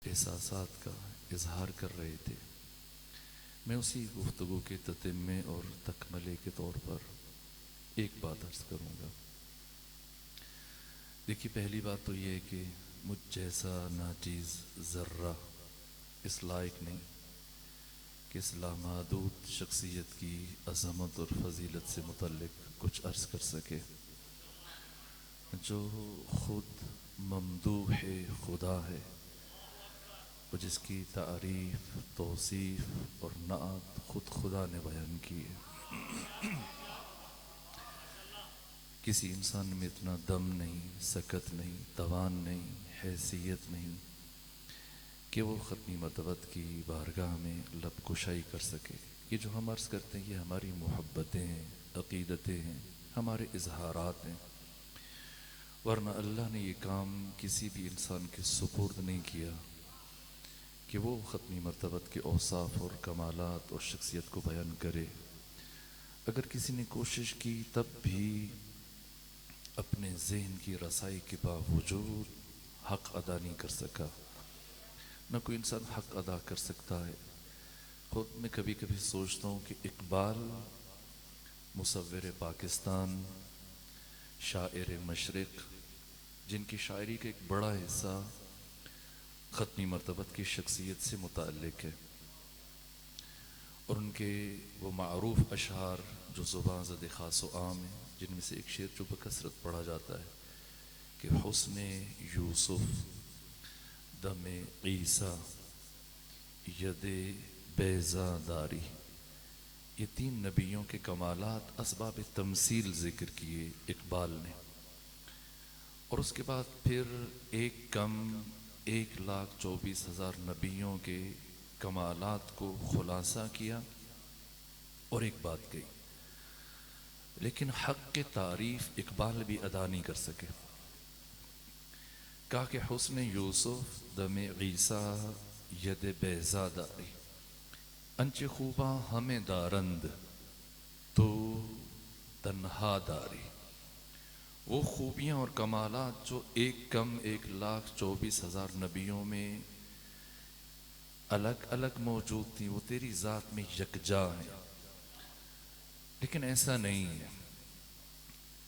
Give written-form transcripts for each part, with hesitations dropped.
एहसासात का इजहार कर रहे थे। मैं उसी गुफ्तगू के ततम्मे और तकमले के तौर पर एक बात अर्ज़ करूँगा। देखिए, पहली बात तो ये है कि मुझ जैसा नाचीज़ ज़र्रा इस लायक नहीं कि इस लामादूद शख्सियत की अज़मत और फजीलत से मुतल्लिक कुछ अर्ज़ कर सके, जो खुद ममदूह खुदा है और जिसकी तारीफ़, तौसीफ़ और नात खुद खुदा ने बयान की है। किसी इंसान में इतना दम नहीं, सकत नहीं, तवान नहीं, हैसियत नहीं कि वो ख़त्मी मरतबत की बारगाह में लब कुशाई कर सके। ये जो हम अर्ज़ करते हैं ये हमारी मोहब्बतें हैं, अक़ीदतें हैं, हमारे इजहारात हैं, वरना अल्लाह ने ये काम किसी भी इंसान के सुपुर्द नहीं किया कि वो ख़त्मी मरतबत के औसाफ और कमालात और शख्सियत को बयान करे। अगर किसी ने कोशिश की तब भी अपने ज़हन की रसाई के बावजूद हक़ अदा नहीं कर सका। न कोई इंसान हक़ अदा कर सकता है। खुद मैं कभी कभी सोचता हूँ कि इकबाल मुसव्विर पाकिस्तान, शायर मशरिक़, जिनकी शायरी का एक बड़ा हिस्सा ख़त्मी मरतबत की शख्सियत से मुताल्लिक़ है, और उनके वो मारूफ़ अशआर जो ज़ुबान ज़द ख़ास व आम है, जिनमें से एक शेर जो बकसरत पढ़ा जाता है कि हुस्ने यूसुफ, दमे ईसा, यदे बेज़ादारी, ये तीन नबियों के कमालात असबाब तमसील ज़िक्र किए इकबाल ने। और उसके बाद फिर 1,24,000 नबियों के कमालात को खुलासा किया और एक बात कही, लेकिन हक़ के तारीफ़ इकबाल भी अदा नहीं कर सके। कहा कि हुस्न यूसुफ, दमे ईसा, यद बेज़ादारी, अंचे खूबा हमें दारंद तो तन्हा दारी। वो खूबियाँ और कमालात जो 1,24,000 नबियों में अलग अलग मौजूद थी, वो तेरी ज़ात में यकजा है। लेकिन ऐसा नहीं है।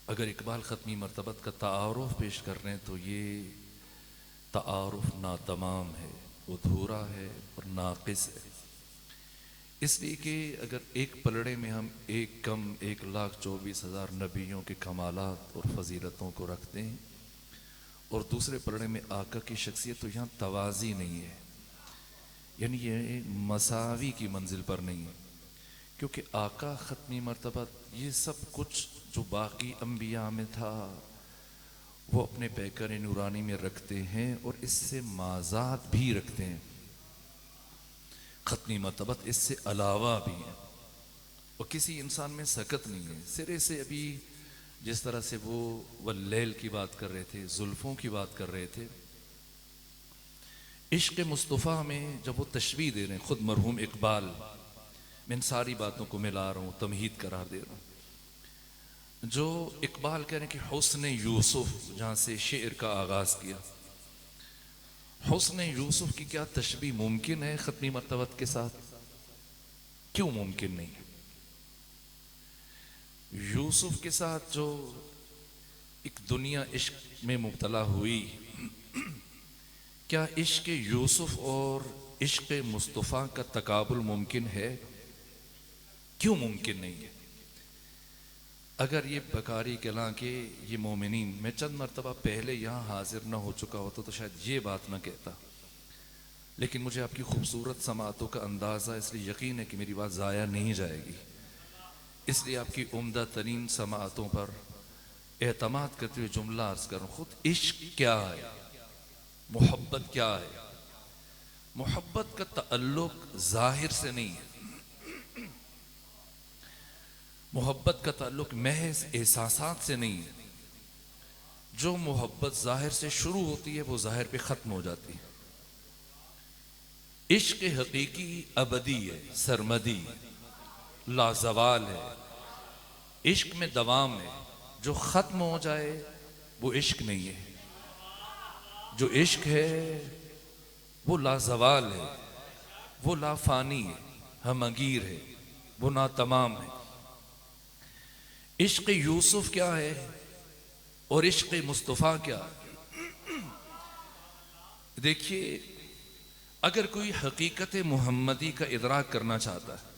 अगर इकबाल ख़त्मी मरतबत का तारुफ़ पेश कर रहे हैं तो ये तारुफ़ नातमाम है, अधूरा है और नाक़िस है। इसलिए कि अगर एक पलड़े में हम 1,24,000 नबियों के कमालात और फ़जीलतों को रखते हैं और दूसरे पलड़े में आका की शख्सियत, तो यहाँ तवाज़ी नहीं है, यानी ये मसावी की मंजिल पर नहीं है। क्योंकि आका ख़त्मी मरतबत ये सब कुछ जो बाकी अम्बिया में था वो अपने पैकर नूरानी में रखते हैं और इससे माज़ाद भी रखते हैं। ख़त्मी मरतबत इससे अलावा भी है और किसी इंसान में सकत नहीं है। सिरे से अभी जिस तरह से वो वल्लैल की बात कर रहे थे, जुल्फ़ों की बात कर रहे थे, इश्क़ मुस्तफ़ा में जब वो तशबीह दे रहे हैं, खुद मरहूम इकबाल, मैं इन सारी बातों को मिला रहा हूँ, तमहीद करार दे रहा हूँ। जो इकबाल कह रहे हैं कि हुस्न यूसुफ, जहाँ से शेर का आगाज़ किया, हुस्न यूसुफ की क्या तशबीह मुमकिन है ख़त्मी मरतबत के साथ? क्यों मुमकिन नहीं? यूसुफ के साथ जो एक दुनिया इश्क में मुब्तला हुई, क्या इश्क यूसुफ और इश्क मुस्तफ़ा का तकाबुल मुमकिन है? क्यों मुमकिन नहीं है? अगर ये बकारी कलां के ये मोमिनीन, मैं चंद मरतबा पहले यहाँ हाजिर ना हो चुका होता तो शायद ये बात ना कहता, लेकिन मुझे आपकी खूबसूरत समातों का अंदाज़ा, इसलिए यकीन है कि मेरी बात ज़ाया नहीं जाएगी। इसलिए आपकी उम्दा तरीन समातों पर एतमाद करते हुए जुमला अर्ज़ करूँ। खुद इश्क क्या है, मोहब्बत क्या है? मोहब्बत का ताल्लुक ज़ाहिर से नहीं है। मोहब्बत का ताल्लुक महज एहसासात से नहीं है। जो मोहब्बत ज़ाहिर से शुरू होती है वो ज़ाहिर पे ख़त्म हो जाती है। इश्क हकीकी अबदी है, सरमदी, लाजवाल है। इश्क में दवाम है। जो ख़त्म हो जाए वो इश्क नहीं है। जो इश्क है वो लाजवाल है, वो लाफानी है, हमगीर है, वो ना तमाम है। इश्क यूसुफ क्या है और इश्क मुस्तफ़ा क्या? देखिए, अगर कोई हकीकत मोहम्मदी का इदराक करना चाहता है,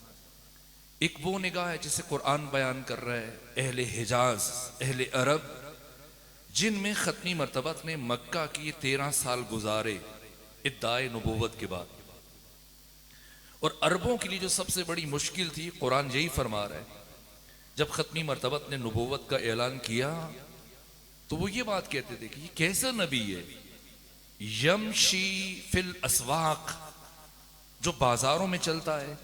एक वो निगाह है जिसे कुरान बयान कर रहा है, अहले हिजाज, अहले अरब, जिनमें खत्मी मर्तबत ने मक्का की 13 साल गुजारे इद्दाए नबूवत के बाद। और अरबों के लिए जो सबसे बड़ी मुश्किल थी, कुरान यही फरमा रहा है, जब खत्मी मर्तबत ने नबूवत का ऐलान किया तो वो ये बात कहते थे कि ये कैसा नबी है, यमशी फिल अस्वाक, जो बाजारों में चलता है,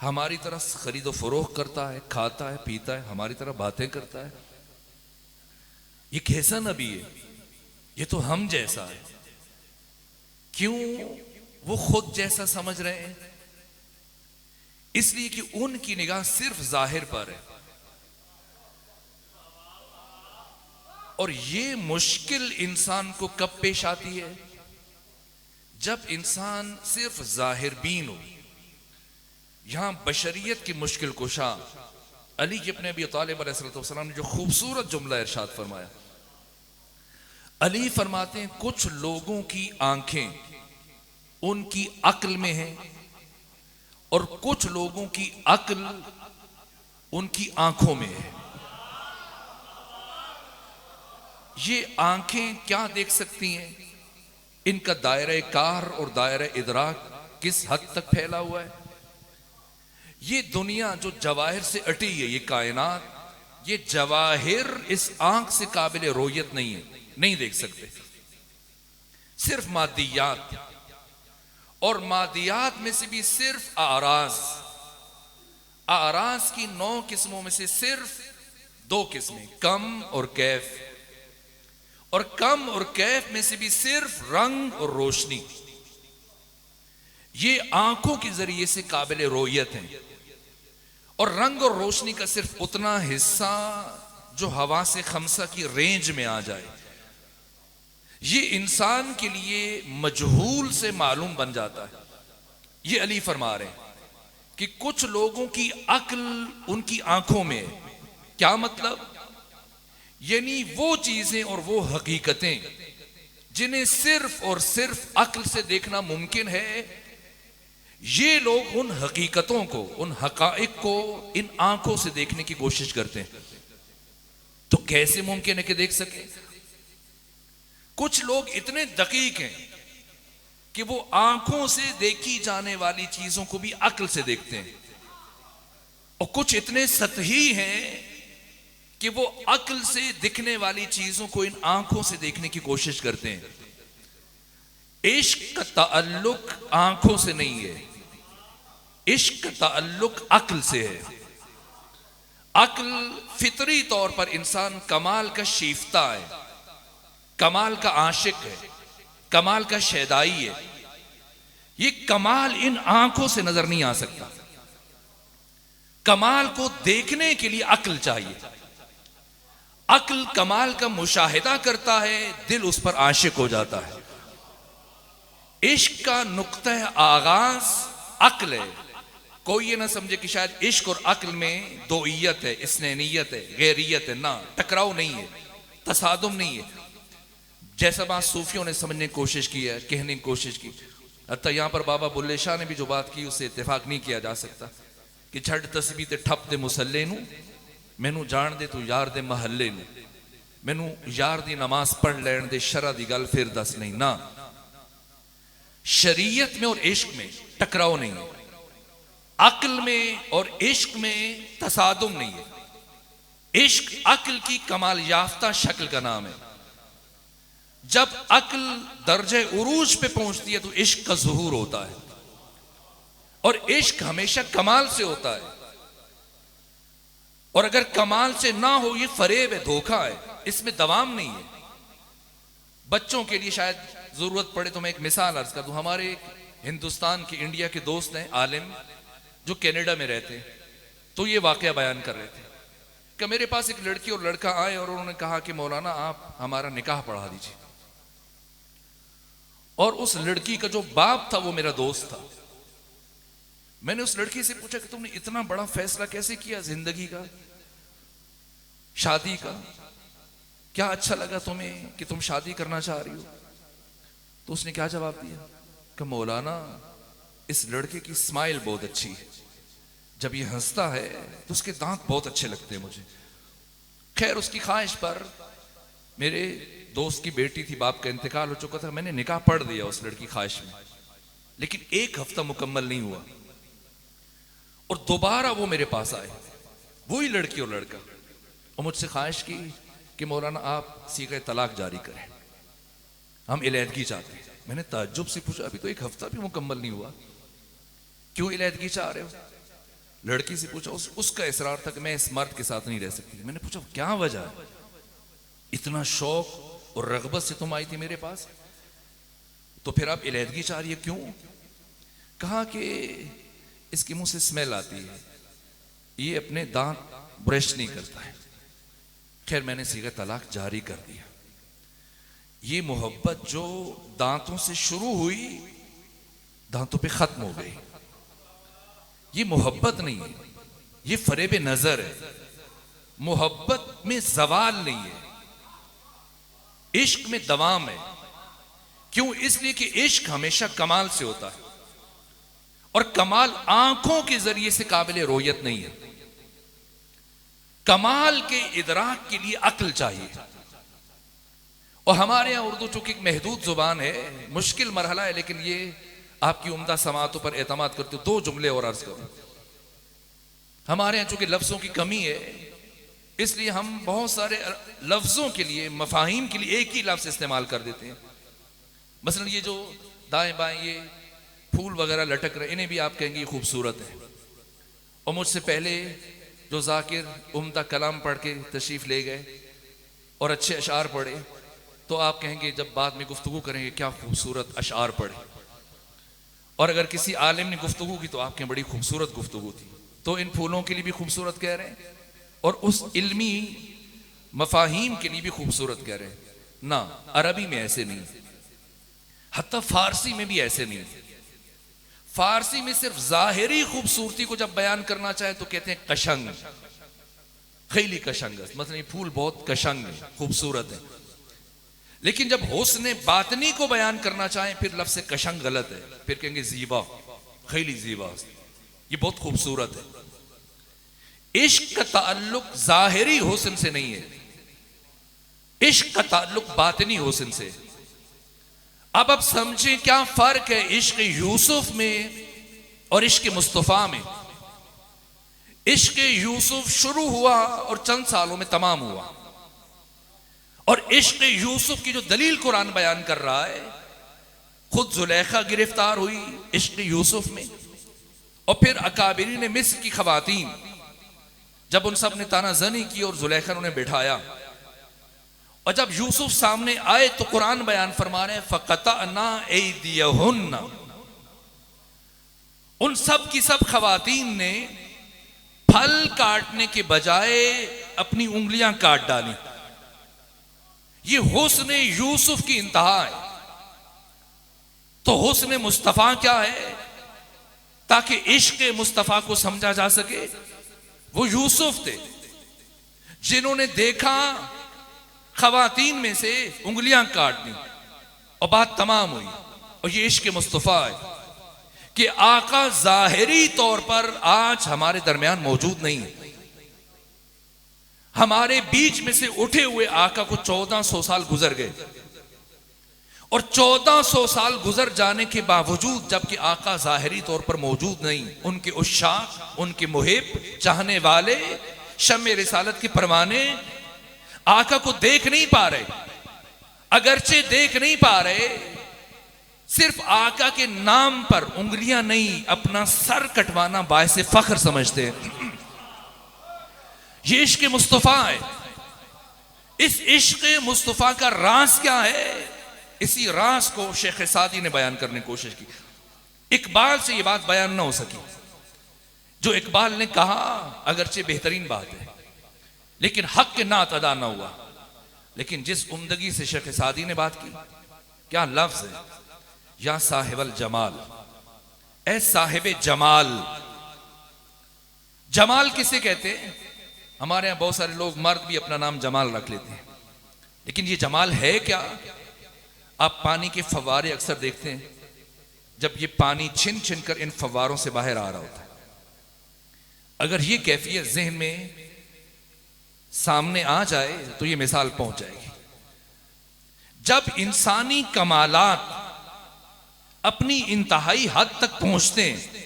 हमारी तरह खरीदो फरोख्त करता है, खाता है, पीता है, हमारी तरह बातें करता है। ये कैसा नबी है, ये तो हम जैसा है। क्यों वो खुद जैसा समझ रहे हैं? इसलिए कि उनकी निगाह सिर्फ जाहिर पर है। और ये मुश्किल इंसान को कब पेश आती है? जब इंसान सिर्फ जाहिर बीन हो। यहां बशरियत की मुश्किल कुशा अली इब्न अबी तालिब अलैहिस्सलाम ने जो खूबसूरत जुमला इरशाद फरमाया, अली फरमाते हैं, कुछ लोगों की आंखें उनकी अक्ल में है और कुछ लोगों की अक्ल उनकी आंखों में है। ये आंखें क्या देख सकती हैं, इनका दायरा कार और दायरा इदराक किस हद तक फैला हुआ है। ये दुनिया जो जवाहिर से अटी है, ये कायनात, ये जवाहिर इस आंख से काबिल रोयत नहीं है, नहीं देख सकते। सिर्फ मादियात, और मादियात में से भी सिर्फ आराज, आराज की 9 किस्मों में से सिर्फ 2 किस्में, कम और कैफ, और कम और कैफ में से भी सिर्फ रंग और रोशनी, ये आंखों के जरिए से काबिल रोयत हैं। और रंग और रोशनी का सिर्फ उतना हिस्सा जो हवा से खमसा की रेंज में आ जाए, ये इंसान के लिए मजहूल से मालूम बन जाता है। ये अली फरमा रहे हैं कि कुछ लोगों की अक्ल उनकी आंखों में है। क्या मतलब? यानी वो चीजें और वो हकीकतें जिन्हें सिर्फ और सिर्फ अक्ल से देखना मुमकिन है, ये लोग उन हकीकतों को, उन हकाइक को इन आंखों से देखने की कोशिश करते हैं। तो कैसे मुमकिन है कि देख सके? कुछ लोग इतने दकीक हैं कि वो आंखों से देखी जाने वाली चीजों को भी अक्ल से देखते हैं, और कुछ इतने सतही हैं कि वो अक्ल से दिखने वाली चीजों को इन आंखों से देखने की कोशिश करते हैं। इश्क का ताल्लुक आंखों से नहीं है, इश्क का ताल्लुक अक्ल से है। अक्ल फितरी तौर पर इंसान कमाल का शीफ्ता है, कमाल का आशिक है, कमाल का शैदाई है। ये कमाल इन आंखों से नजर नहीं आ सकता। कमाल को देखने के लिए अक्ल चाहिए। अक्ल कमाल का मुशाहिदा करता है, दिल उस पर आशिक हो जाता है। इश्क का नुक्ता आगाज अक्ल है। कोई ये ना समझे कि शायद इश्क और अक्ल में दोइयत है, इसनैनियत है, गैरियत है। ना, टकराव नहीं है, तसादुम नहीं है, जैसा बात सूफियों ने समझने की कोशिश की है, कहने की कोशिश की। अतः यहां पर बाबा बुल्ले शाह ने भी जो बात की उससे इत्तेफाक नहीं किया जा सकता कि छड़ तस्बीह ते ठप दे मुसल्ले नू, मैनू जान दे तू यार दे महल्ले नू, मैनू यार दी नमाज पढ़ लैन दे, शरा दी गल फिर दस नहीं। ना, शरीयत में और इश्क में टकराव नहीं है, अक्ल में और इश्क में तसादुम नहीं है। इश्क अक्ल की कमाल याफ्ता शक्ल का नाम है। जब अक्ल दर्जे उरूज पे पहुंचती है तो इश्क का ज़ुहूर होता है, और इश्क हमेशा कमाल से होता है। और अगर कमाल से ना हो, ये फरेब है, धोखा है, इसमें दवाम नहीं है। बच्चों के लिए शायद जरूरत पड़े तो मैं एक मिसाल अर्ज कर दूं। हमारे एक हिंदुस्तान के, इंडिया के दोस्त हैं, आलिम, जो कनाडा में रहते हैं, तो ये वाकया बयान कर रहे थे कि मेरे पास एक लड़की और लड़का आए और उन्होंने कहा कि मौलाना आप हमारा निकाह पढ़ा दीजिए। और उस लड़की का जो बाप था वो मेरा दोस्त था। मैंने उस लड़की से पूछा कि तुमने इतना बड़ा फैसला कैसे किया जिंदगी का, शादी का, क्या अच्छा लगा तुम्हें कि तुम शादी करना चाह रही हो? तो उसने क्या जवाब दिया कि मौलाना, इस लड़के की स्माइल बहुत अच्छी है, जब ये हंसता है तो उसके दांत बहुत अच्छे लगते हैं मुझे। खैर, उसकी ख्वाहिश पर मेरे दोस्त की बेटी थी, बाप का इंतकाल हो चुका था, मैंने निकाह पढ़ दिया उस लड़की ख्वाहिश में। लेकिन 1 हफ्ता मुकम्मल नहीं हुआ और दोबारा वो मेरे पास आए, वही लड़की और लड़का, और मुझसे ख्वाहिश की कि मौलाना आप सीगा तलाक जारी करें, हम इलैदगी चाहते हैं। मैंने ताज्जुब से पूछा, अभी तो 1 हफ्ता भी मुकम्मल नहीं हुआ, क्यों इलैदगी चाह रहे हो? लड़की से पूछा, उसका इसरार था कि मैं इस मर्द के साथ नहीं रह सकती। मैंने पूछा क्या वजह है, इतना शौक और रगबत से तुम आई थी मेरे पास, तो फिर आप इलैदगी चाह रही है, क्यों? कहा कि इसके मुंह से स्मेल आती है, ये अपने दांत ब्रश नहीं करता है। खैर, मैंने सीगा तलाक जारी कर दिया। ये मोहब्बत जो दांतों से शुरू हुई दांतों पे खत्म हो गई। ये मोहब्बत नहीं है, ये फरेब नजर है। मोहब्बत में जवाल नहीं है, इश्क में दवाम है। क्यों? इसलिए कि इश्क हमेशा कमाल से होता है और कमाल आंखों के जरिए से काबिल रोयत नहीं है। कमाल के इदराक के लिए अक्ल चाहिए। और हमारे यहां उर्दू चूंकि एक महदूद जुबान है, मुश्किल मरहला है, लेकिन ये आपकी उम्दा समातों पर एतमाद करते हो। 2 जुमले और अर्ज करूं। हमारे यहां चूंकि लफ्जों की कमी है, इसलिए हम बहुत सारे लफ्जों के लिए, मफाहिम के लिए एक ही लफ्ज इस्तेमाल कर देते हैं। मसलन ये जो दाएं बाएं ये फूल वगैरह लटक रहे, इन्हें भी आप कहेंगे ये खूबसूरत है। और मुझसे पहले जो जाकिर उम्दा कलाम पढ़ के तशरीफ ले गए और अच्छे अशार पढ़े, तो आप कहेंगे जब बाद में गुफ्तगू करेंगे क्या खूबसूरत अशार पढ़े। और अगर किसी आलिम ने गुफ्तगू की तो आप कहें बड़ी खूबसूरत गुफ्तगू थी। तो इन फूलों के लिए भी खूबसूरत कह रहे हैं और उस इल्मी मफाहीम के लिए भी खूबसूरत कह रहे हैं ना। अरबी में ऐसे नहीं, हत्ता फारसी में भी ऐसे नहीं। फारसी में सिर्फ जाहिरी खूबसूरती को जब बयान करना चाहे तो कहते हैं कशंग, खैली कशंग, मतलब ये फूल बहुत कशंग है, खूबसूरत है। लेकिन जब हुस्न बातनी को बयान करना चाहें फिर लफ्ज़ कशंग गलत है, फिर कहेंगे जीबा, खैली जीबा, ये बहुत खूबसूरत है। इश्क का ताल्लुक जाहिरी हुस्न से नहीं है, इश्क का ताल्लुक बातनी हुस्न से। अब आप समझें क्या फर्क है इश्क यूसुफ में और इश्क मुस्तफा में। इश्क यूसुफ शुरू हुआ और चंद सालों में तमाम हुआ, और इश्क यूसुफ की जो दलील कुरान बयान कर रहा है, खुद जुलेखा गिरफ्तार हुई इश्क यूसुफ में, और फिर अकाबिरी ने मिस्र की खवातीन जब उन सब ने तानाजनी की और जुलेखा ने उन्हें बिठाया, और जब यूसुफ सामने आए तो कुरान बयान फरमा रहे फ़क़तअना ऐदियहुन्ना, उन सब की सब खवातीन ने फल काटने के बजाय अपनी उंगलियां काट डाली। ये हुस्न यूसुफ की इंतहा है। तो हुस्न मुस्तफा क्या है? ताकि इश्क मुस्तफा को समझा जा सके, वो यूसुफ थे जिन्होंने देखा खवातीन में से उंगलियां काट दी और बात तमाम हुई। और ये इश्क मुस्तफा है कि आका जाहिरी तौर पर आज हमारे दरमियान मौजूद नहीं है। हमारे बीच में से उठे हुए आका को 1400 साल गुजर गए, और 1400 साल गुजर जाने के बावजूद जबकि आका जाहिरी तौर पर मौजूद नहीं, उनके उशाक, उनके मुहिब, चाहने वाले, शम्मे रिसालत के परवाने आका को देख नहीं पा रहे। अगरचे देख नहीं पा रहे, सिर्फ आका के नाम पर उंगलियां नहीं, अपना सर कटवाना बायसे फख्र समझते हैं। ये इश्क मुस्तफा है। इस इश्क मुस्तफा का राज क्या है? इसी राज को शेख सादी ने बयान करने की कोशिश की। इकबाल से ये बात बयान ना हो सकी। जो इकबाल ने कहा अगरचे बेहतरीन बात है, लेकिन हक के नात अदा ना हुआ। लेकिन जिस उम्दगी से शेख सादी ने बात की, क्या लफ्ज है। या साहिबल जमाल, ए साहिब जमाल। जमाल किसे कहते हैं? हमारे यहां बहुत सारे लोग मर्द भी अपना नाम जमाल रख लेते हैं, लेकिन ये जमाल है क्या? आप पानी के फव्वारे अक्सर देखते हैं, जब ये पानी छिन छिन कर इन फव्वारों से बाहर आ रहा होता है, अगर ये कैफियत जहन में सामने आ जाए तो ये मिसाल पहुंच जाएगी। जब इंसानी कमालात अपनी इंतहाई हद तक पहुंचते हैं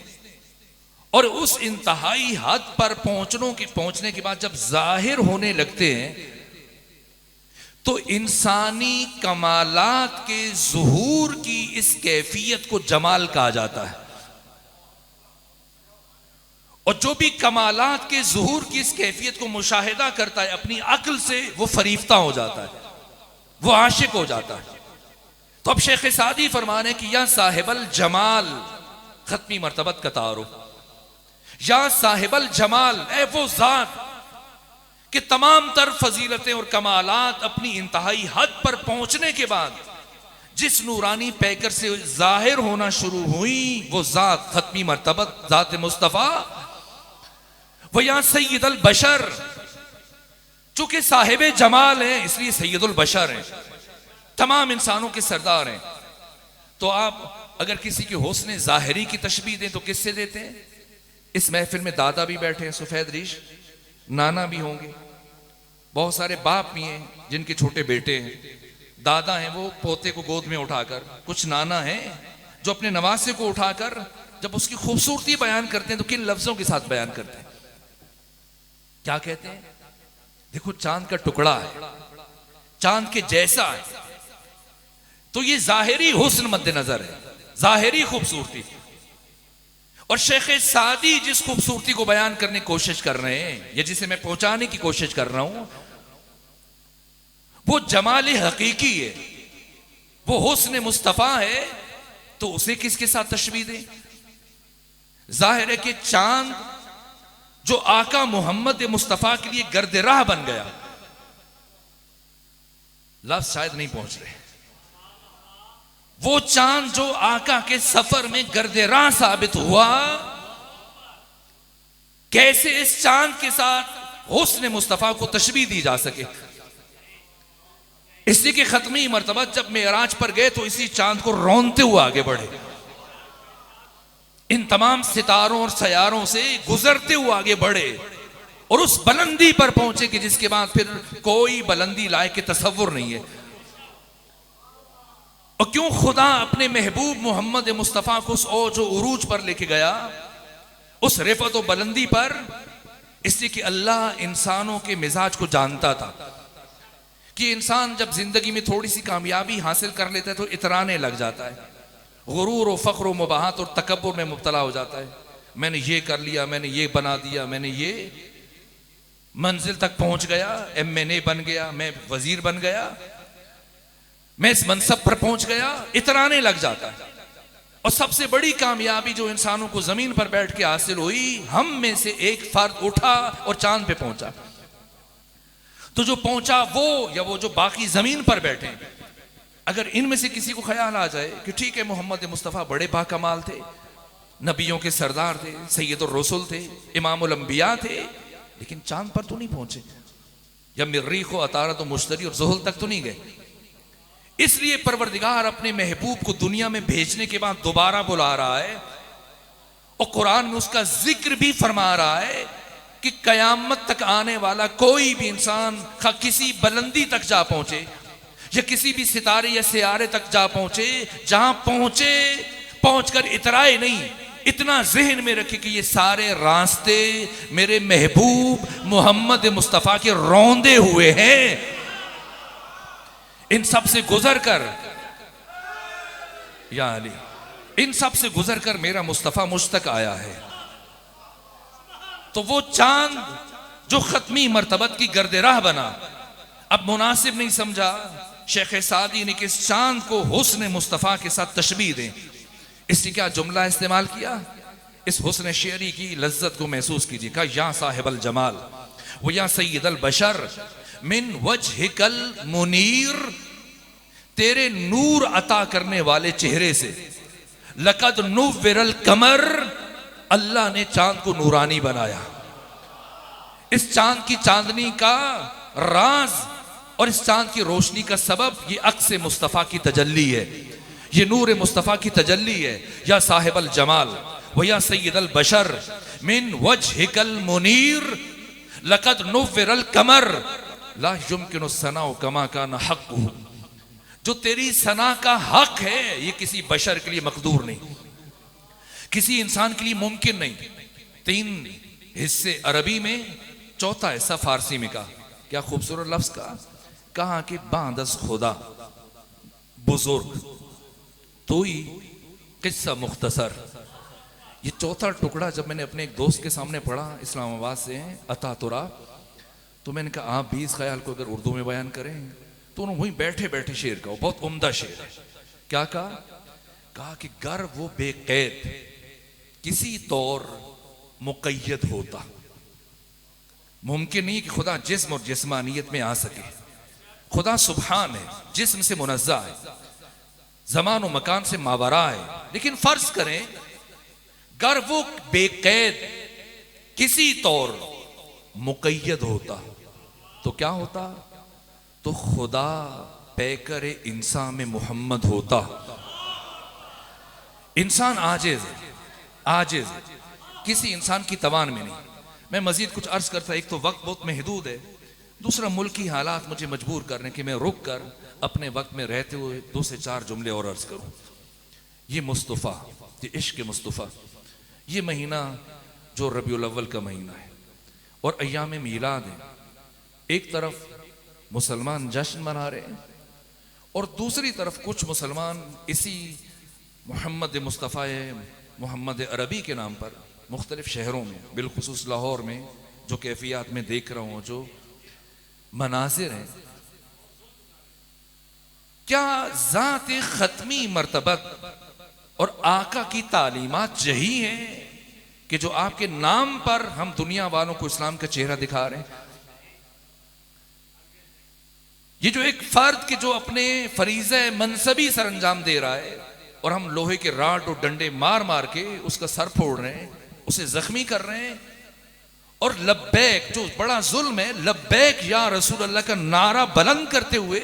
और उस इंतहाई हद पर पहुंचने के बाद जब जाहिर होने लगते हैं, तो इंसानी कमालात के ज़ुहूर की इस कैफियत को जमाल कहा जाता है। और जो भी कमालात के ज़ुहूर की इस कैफियत को मुशाहिदा करता है अपनी अक्ल से, वो फरीफ्ता हो जाता है, वो आशिक हो जाता है। तो अब शेख सादी फरमाने की या साहिबल जमाल, खत्मी मर्तबत का तारुफ, या साहिबल जमाल, ए वो जात कि तमाम तर फजीलतें और कमालात अपनी इंतहाई हद पर पहुंचने के बाद जिस नूरानी पैकर से जाहिर होना शुरू हुई, वो जात खत्मी मर्तबत जात मुस्तफा, वो या सैयदुल बशर, चूंकि साहिब जमाल है इसलिए सैयदुल बशर हैं, तमाम इंसानों के सरदार हैं। तो आप अगर किसी के हुस्न जाहिरी की तशबीह दें तो किससे देते हैं? इस महफिल में दादा भी बैठे हैं सफेद रीश, नाना भी होंगे, बहुत सारे बाप भी हैं जिनके छोटे बेटे हैं, दादा हैं वो पोते को गोद में उठाकर, कुछ नाना हैं जो अपने नवासे को उठाकर जब उसकी खूबसूरती बयान करते हैं तो किन लफ्जों के साथ बयान करते हैं? क्या कहते हैं? देखो चांद का टुकड़ा है, चांद के जैसा है। तो ये जाहिरी हुस्न मद्देनजर है, जाहिरी खूबसूरती। और शेख सादी जिस खूबसूरती को बयान करने की कोशिश कर रहे हैं, या जिसे मैं पहुंचाने की कोशिश कर रहा हूं, वो जमाल हकीकी है, वो हुस्न मुस्तफा है। तो उसे किसके साथ तशबीह दें? जाहिर है कि चांद जो आका मोहम्मद मुस्तफा के लिए गर्द राह बन गया, लफ्ज शायद नहीं पहुंच रहे, वो चांद जो आका के सफर में गर्द राह साबित हुआ, कैसे इस चांद के साथ हुस्न मुस्तफा को तशबीह दी जा सके? इसलिए कि खत्मी मर्तबा जब मेराज पर गए तो इसी चांद को रौंदते हुए आगे बढ़े, इन तमाम सितारों और सयारों से गुजरते हुए आगे बढ़े और उस बुलंदी पर पहुंचे कि जिसके बाद फिर कोई बुलंदी लायक के तसव्वुर नहीं है। और क्यों खुदा अपने महबूब मोहम्मद मुस्तफा को उस ओज उरूज पर लेके गया, उस रिफत और बुलंदी पर? इसलिए कि अल्लाह इंसानों के मिजाज को जानता था कि इंसान जब जिंदगी में थोड़ी सी कामयाबी हासिल कर लेता है तो इतराने लग जाता है, गुरूर और फख्र और मुबाहत और तकब्बुर में मुब्तला हो जाता है। मैंने ये कर लिया, मैंने ये बना दिया, मैंने ये मंजिल तक पहुंच गया, MNA बन गया, मैं वजीर बन गया, मैं इस मनसब पर पहुंच गया, इतराने लग जाता है। और सबसे बड़ी कामयाबी जो इंसानों को जमीन पर बैठ के हासिल हुई, हम में से एक फर्द उठा और चांद पे पहुंचा। तो जो पहुंचा वो, या वो जो बाकी जमीन पर बैठे, अगर इनमें से किसी को ख्याल आ जाए कि ठीक है मोहम्मद मुस्तफ़ा बड़े बाकमाल थे, नबियों के सरदार थे, सैयदुर रसूल थे, इमामुल अंबिया थे, लेकिन चांद पर तो नहीं पहुंचे, या मरीख व अतारत व मुश्तरी और ज़ुहल तक तो नहीं गए। इसलिए परवरदिगार अपने महबूब को दुनिया में भेजने के बाद दोबारा बुला रहा है और कुरान में उसका जिक्र भी फरमा रहा है कि कयामत तक आने वाला कोई भी इंसान किसी बुलंदी तक जा पहुंचे या किसी भी सितारे या सियारे तक जा पहुंचे, जहां पहुंचे पहुंचकर इतराए नहीं, इतना जहन में रखे कि ये सारे रास्ते मेरे महबूब मोहम्मद मुस्तफ़ा के रौंदे हुए हैं। इन सब से गुजर कर, या अली, इन सब से गुजर कर मेरा मुस्तफ़ा मुझ तक आया है। तो वो चांद जो खत्मी मर्तबत की गर्दे राह बना, अब मुनासिब नहीं समझा शेख सादी ने कि इस चांद को हुस्न मुस्तफ़ा के साथ तशबीह दें। इसलिए क्या जुमला इस्तेमाल किया? इस हुस्न शेरी की लज्जत को महसूस कीजिए। कहा या साहिबल जमाल व या सैयदल बशर मिन वजहिकल मुनीर तेरे नूर अता करने वाले चेहरे से, लकद नुव्विरल कमर, अल्लाह ने चांद को नूरानी बनाया। इस चांद की चांदनी का राज और इस चांद की रोशनी का सबब ये अक्स मुस्तफ़ा की तजल्ली है, ये नूर मुस्तफ़ा की तजल्ली है। या साहिबल जमाल व या सय्यदल बशर मिन वजहिकल मुनीर लकद नुव्विरल कमर ला युमकिनु सनाउ कमा काना हक़्क़ुहु। जो तेरी सना का हक है ये किसी बशर के लिए मकदूर नहीं, किसी इंसान के लिए मुमकिन नहीं। 3 हिस्से अरबी में, चौथा हिस्सा फारसी में। कहा क्या खूबसूरत लफ्ज कहा कि बादस खुदा बुजुर्ग तो ही किस्सा मुख्तसर। ये चौथा टुकड़ा जब मैंने अपने एक दोस्त के सामने पढ़ा, इस्लामाबाद से हैं, अता तुरा, तो मैंने कहा आप भी इस ख्याल को अगर उर्दू में बयान करें तो उन्होंने वहीं बैठे बैठे शेर कहा, बहुत उम्दा शेर है। क्या कहा कि गर वो बेकैद किसी तौर मुक़य्यद होता, मुमकिन नहीं कि खुदा जिस्म और जिस्मानियत में आ सके। खुदा सुबहान है, जिस्म से मुनज़्ज़ा है, ज़मान और मकान से मावरा है। लेकिन फर्ज करें गर वो बेकैद किसी तौर मुक़य्यद होता तो क्या होता? तो खुदा पैकर इंसान में मोहम्मद होता। इंसान आजिज़ है, किसी इंसान की तवान में नहीं। मैं मजीद कुछ अर्ज करता, एक तो वक्त बहुत महदूद है, दूसरा मुल्की हालात मुझे मजबूर करने कि मैं रुक कर अपने वक्त में रहते हुए 2 से 4 जुमले और अर्ज करूं। ये मुस्तफ़ा, ये इश्क मुस्तफ़ा, ये महीना जो रबीउल अव्वल का महीना है और अय्याम मीलाद है, एक तरफ मुसलमान जश्न मना रहे हैं और दूसरी तरफ कुछ मुसलमान इसी मोहम्मद मुस्तफ़ा मोहम्मद अरबी के नाम पर मुख्तलिफ शहरों में, बिलखुसूस लाहौर में जो कैफियत में देख रहा हूँ, जो मनाजिर हैं, क्या ज़ात ख़त्मी मर्तबत और आका की तालीमात यही है कि जो आपके नाम पर हम दुनिया वालों को इस्लाम का चेहरा दिखा रहे हैं? ये जो एक फर्द के जो अपने फरीज़े मनसबी सर अंजाम दे रहा है और हम लोहे के राड और डंडे मार मार के उसका सर फोड़ रहे हैं, उसे जख्मी कर रहे हैं, और लब्बैक जो बड़ा जुल्म है, लब्बैक या रसूल अल्लाह का नारा बुलंद करते हुए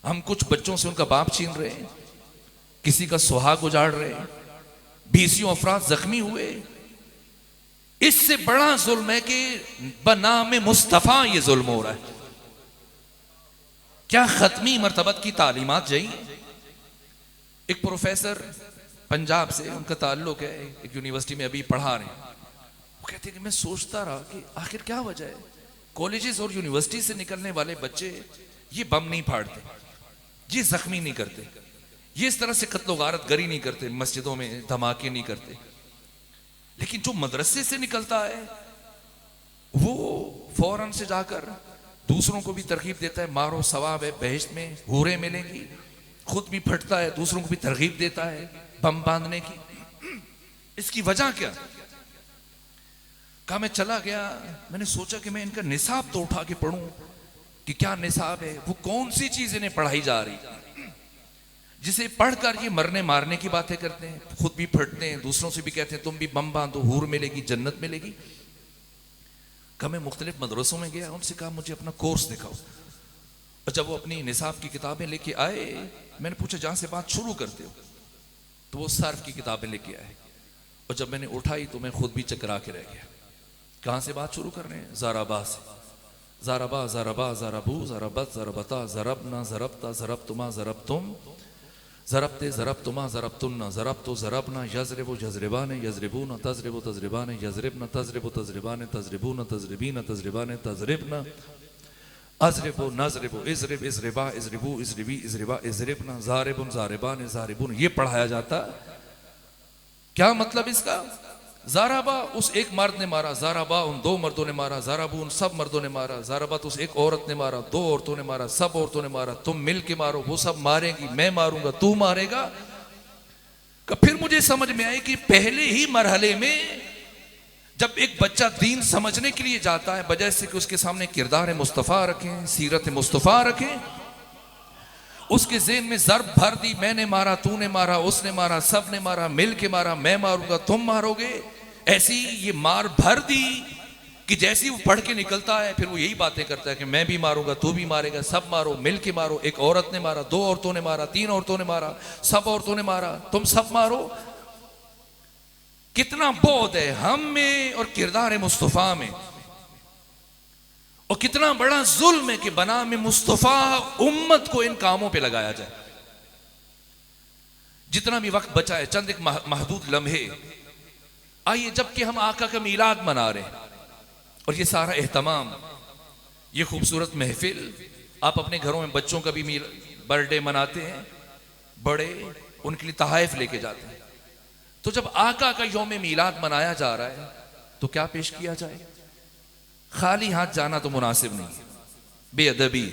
हम कुछ बच्चों से उनका बाप छीन रहे हैं, किसी का सुहाग उजाड़ रहे हैं, 20 अफराद जख्मी हुए। इससे बड़ा जुल्म है कि बनाम मुस्तफ़ा ये जुल्म हो रहा है। क्या खत्मी मर्तबत की तालीमात यही? एक प्रोफेसर पंजाब से, उनका ताल्लुक है, एक यूनिवर्सिटी में अभी पढ़ा रहे हैं। वो कहते हैं कि मैं सोचता रहा कि आखिर क्या वजह है, कॉलेजेस और यूनिवर्सिटी से निकलने वाले बच्चे ये बम नहीं फाड़ते, ये जख्मी नहीं करते, ये इस तरह से कत्लो गारत गरी नहीं करते, मस्जिदों में धमाके नहीं करते, लेकिन जो मदरसे से निकलता है वो फौरन से जाकर दूसरों को भी तरकीब देता है, मारो सवाब है, बहिश्त में हूरें मिलेंगी, खुद भी फटता है, दूसरों को भी तरकीब देता है बम बांधने की। इसकी वजह क्या? कहा मैं चला गया, मैंने सोचा कि मैं इनका निसाब तो उठा के पढ़ूं कि क्या निसाब है, वो कौन सी चीज इन्हें पढ़ाई जा रही जिसे पढ़कर ये मरने मारने की बातें करते हैं, खुद भी फटते हैं, दूसरों से भी कहते हैं तुम भी बम बांधो, हूर मिलेगी, जन्नत मिलेगी। कहा मैं मुख्तलिफ मदरसों में गया, उनसे कहा मुझे अपना कोर्स दिखाओ। और जब वो अपनी निसाब की किताबें लेके आए, मैंने पूछा जहां से बात शुरू करते हो, तो वो सर्फ की किताबें लेके आए, और जब मैंने उठाई तो मैं खुद भी चकरा के रह गया। कहां से बात शुरू कर रहे हैं? ज़ाराबा से। ज़ाराबा ज़ाराबा ज़ाराबू ज़ाराबत ज़ाराबता ज़रबना ज़रबता ज़रबतुमा ज़रबतुम ज़रबते ज़रबतुमा ज़रबतुन्ना ज़रबतो ज़रबना यज़रिबु यज़रिबाने यज़रिबूना तज़रिबु तज़रिबाने यज़रिबना तज़रिबु तज़रिबाने तज़रिबूना तज़रिबीना तज़रिबाने तज़रिबना अज़रिबु नज़रिबु इज़रिब इज़रिबा इज़रिबू इज़रिबी इज़रिबा इज़रिबना ज़ारिबुन ज़ारिबाने ज़ारिबून, ये पढ़ाया जाता। क्या मतलब इसका? ज़ाराबा उस एक मर्द ने मारा, ज़ाराबा उन 2 मर्दों ने मारा, ज़ाराबू उन सब मर्दों ने मारा, ज़ाराबा तो उस एक औरत ने मारा, 2 औरतों ने मारा, सब औरतों ने मारा, तुम मिल के मारो, वो सब मारेंगी, मैं मारूंगा, तू मारेगा। फिर मुझे समझ में आई कि पहले ही मरहले में जब एक बच्चा दीन समझने के लिए जाता है, बजाय से कि उसके सामने किरदार मुस्तफ़ा रखें, सीरत मुस्तफ़ा रखें, उसके ज़हन में ज़र्ब भर दी, मैंने मारा, तूने मारा, उसने मारा, सब ने मारा, मिल के मारा, मैं मारूंगा, तुम मारोगे। ऐसी ये मार भर दी कि जैसे वो पढ़ के निकलता है फिर वो यही बातें करता है कि मैं भी मारूंगा, तू भी मारेगा, सब मारो, मिल के मारो। एक औरत ने मारा, दो औरतों ने मारा, तीन औरतों ने मारा, सब औरतों ने मारा, तुम सब मारो। कितना बोध है हम में और किरदार मुस्तफा में, और कितना बड़ा जुल्म है कि बना में मुस्तफा उम्मत को इन कामों पे लगाया जाए। जितना भी वक्त बचा है, चंद एक महदूद लम्हे, आइए जबकि हम आका का मीलाद मना रहे हैं और ये सारा एहतमाम, ये खूबसूरत महफिल, आप अपने घरों में बच्चों का भी बर्थडे मनाते हैं, बड़े उनके लिए तहाइफ लेके जाते हैं। तो जब आका का यौम मीलाद मनाया जा रहा है तो क्या पेश किया जाए? खाली हाथ जाना तो मुनासिब नहीं, बेअदबी।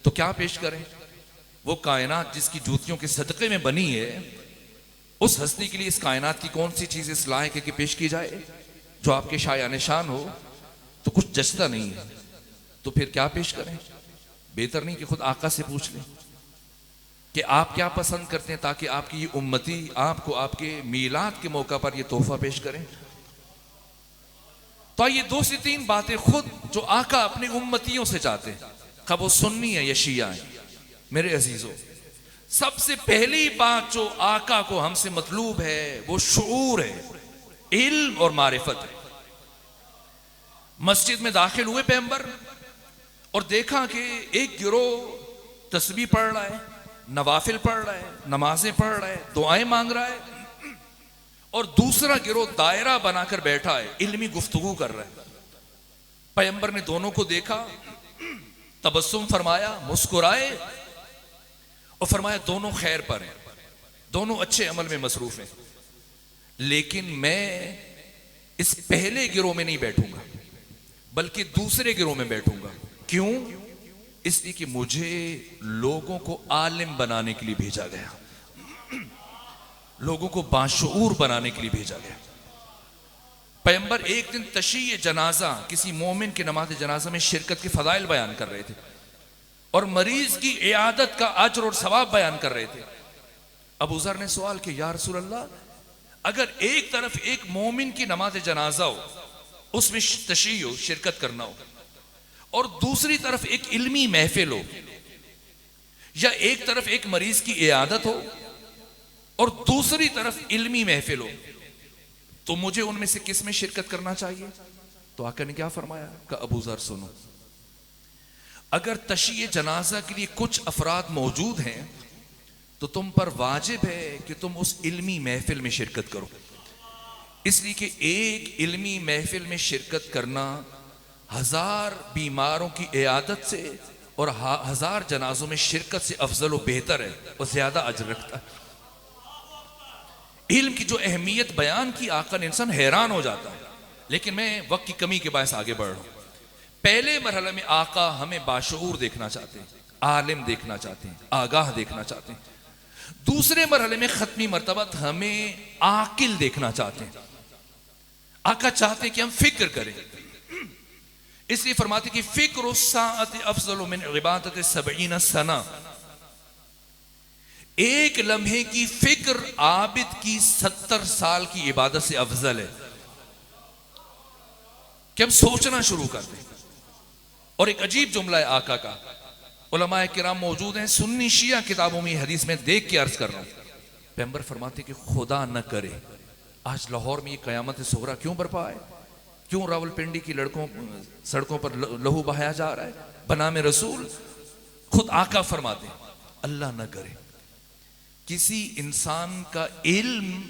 तो क्या पेश करें? वो कायनात जिसकी जूतियों के सदक़े में बनी है, उस हस्ती के लिए इस कायनात की कौन सी चीज इस लायक है कि पेश की जाए जो आपके शाया निशान हो? तो कुछ जचता नहीं है, तो फिर क्या पेश करें? बेहतर नहीं कि खुद आका से पूछ लें कि आप क्या पसंद करते हैं, ताकि आपकी ये उम्मती आपको आपके मीलाद के मौका पर ये तोहफा पेश करें। तो ये 2 से 3 बातें खुद जो आका अपने उम्मतियों से चाहते हैं, कब वो सुन्नी है या शिया है। मेरे अजीजों, सबसे पहली बात जो आका को हमसे मतलूब है वो शऊर है, इल्म और मारिफत है। मस्जिद में दाखिल हुए पैगंबर और देखा कि एक गिरोह तस्बीह पढ़ रहा है, नवाफिल पढ़ रहा है, नमाजें पढ़ रहा है, दुआएं मांग रहा है, और दूसरा गिरोह दायरा बनाकर बैठा है, इल्मी गुफ्तगू कर रहा है। पैगंबर ने दोनों को देखा, तबस्सुम फरमाया, मुस्कुराए और फरमाया दोनों खैर पर हैं, दोनों अच्छे अमल में मसरूफ हैं, लेकिन मैं इस पहले गिरोह में नहीं बैठूंगा बल्कि दूसरे गिरोह में बैठूंगा। क्यों? इसलिए कि मुझे लोगों को आलिम बनाने के लिए भेजा गया, लोगों को बाशऊर बनाने के लिए भेजा गया। पैगंबर एक दिन तशीय जनाजा, किसी मोमिन की नमाज जनाजा में शिरकत के फजाइल बयान कर रहे थे और मरीज की इयादत का अजर और सवाब बयान कर रहे थे। अबू ज़र ने सवाल किया, या रसूल अल्लाह, अगर एक तरफ एक मोमिन की नमाज जनाजा हो, उसमें तशीय हो, शिरकत करना हो, और दूसरी तरफ एक इल्मी महफिल हो, या एक तरफ एक मरीज की इयादत हो और दूसरी तरफ इल्मी महफिल हो, तो मुझे उनमें से किस में शिरकत करना चाहिए? तो आका ने क्या फरमाया? कि अबू ज़र सुनो, अगर तशीय जनाजा के लिए कुछ अफराद मौजूद हैं तो तुम पर वाजिब है कि तुम उस इल्मी महफिल में शिरकत करो, इसलिए कि एक इल्मी महफिल में शिरकत करना 1000 बीमारों की इयादत से और 1000 जनाजों में शिरकत से अफजल और बेहतर है और ज्यादा अजर रखता है। इल्म की जो अहमियत बयान की आका ने, इंसान हैरान हो जाता है। लेकिन मैं वक्त की कमी के बायस आगे बढ़ रहा हूं। पहले मरहले में आका हमें बाशऊर देखना चाहते हैं, आलिम देखना चाहते हैं, आगाह देखना चाहते हैं। दूसरे मरहले में खत्मी मर्तबत हमें आकिल देखना चाहते हैं। आका चाहते हैं कि हम फिक्र करें, इसलिए फरमाते कि फिक्र साअत अफजल मिन इबादत 70 सना, एक लम्हे की फिक्र आबिद की 70 साल की इबादत से अफजल है। कि हम सोचना शुरू कर दें। और एक अजीब जुमला है आका का, उलमाए किराम मौजूद हैं, सुन्नी शिया किताबों में हदीस में देख के अर्ज कर रहा हूं। पैगंबर फरमाते कि खुदा न करे आज लाहौर में ये कयामत सुगरा क्यों बरपा है, क्यों रावलपिंडी की सड़कों पर लहू बहाया जा रहा है। बना में रसूल खुद आका फरमाते अल्लाह न करे किसी इंसान का इल्म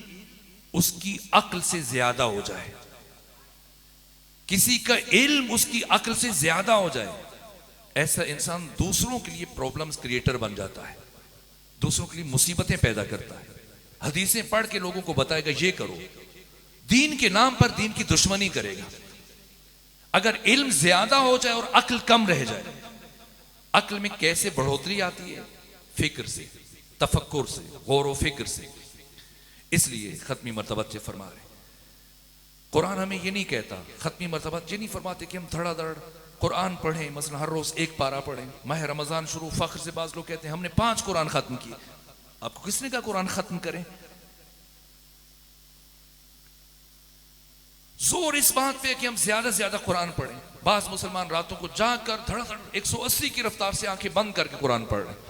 उसकी अक्ल से ज्यादा हो जाए, किसी का इल्म उसकी अक्ल से ज्यादा हो जाए। ऐसा इंसान दूसरों के लिए प्रॉब्लम्स क्रिएटर बन जाता है, दूसरों के लिए मुसीबतें पैदा करता है। हदीसें पढ़ के लोगों को बताएगा ये करो, दीन के नाम पर दीन की दुश्मनी करेगा। अगर इल्म ज्यादा हो जाए और अक्ल कम रह जाए, अक्ल में कैसे बढ़ोतरी आती है? फिक्र से, तफक्कुर से, गौर व फिक्र से। इसलिए खत्मी मर्तबत से फरमा रहे, कुरान हमें ये नहीं कहता, खत्मी मर्तबत ये नहीं फरमाते कि हम धड़ाधड़ कुरान पढ़ें, मसलन हर रोज एक पारा पढ़ें। माह रमजान शुरू, फख्र से बाज लोग कहते हैं हमने 5 कुरान खत्म किए। आपको किसने कहा कुरान खत्म करें? जोर इस बात पे कि हम ज्यादा से ज्यादा कुरान पढ़ें। बाज मुसलमान रातों को जाग कर धड़धड़ 180 की रफ्तार से आंखें बंद करके कुरान पढ़ रहे हैं,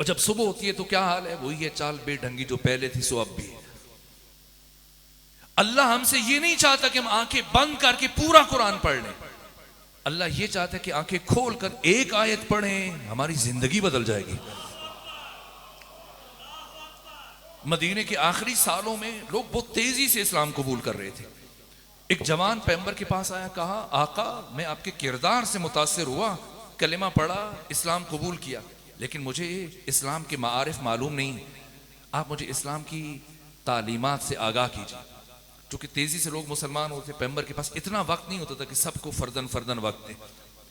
और जब सुबह होती है तो क्या हाल है? वही है चाल बेढंगी जो पहले थी सो अब भी है। अल्लाह हमसे ये नहीं चाहता कि हम आंखें बंद करके पूरा कुरान पढ़ लें। अल्लाह ये चाहता है कि आंखें खोल कर एक आयत पढ़ें, हमारी जिंदगी बदल जाएगी। मदीने के आखिरी सालों में लोग बहुत तेजी से इस्लाम कबूल कर रहे थे। एक जवान पैगंबर के पास आया, कहा आका मैं आपके किरदार से मुतासिर हुआ, कलिमा पढ़ा, इस्लाम कबूल किया, लेकिन मुझे इस्लाम के मारिफ मालूम नहीं, आप मुझे इस्लाम की तालीमात से आगाह कीजिए। चूंकि तेजी से लोग मुसलमान होते, पैगंबर के पास इतना वक्त नहीं होता था कि सबको फर्दन फर्दन वक्त दे,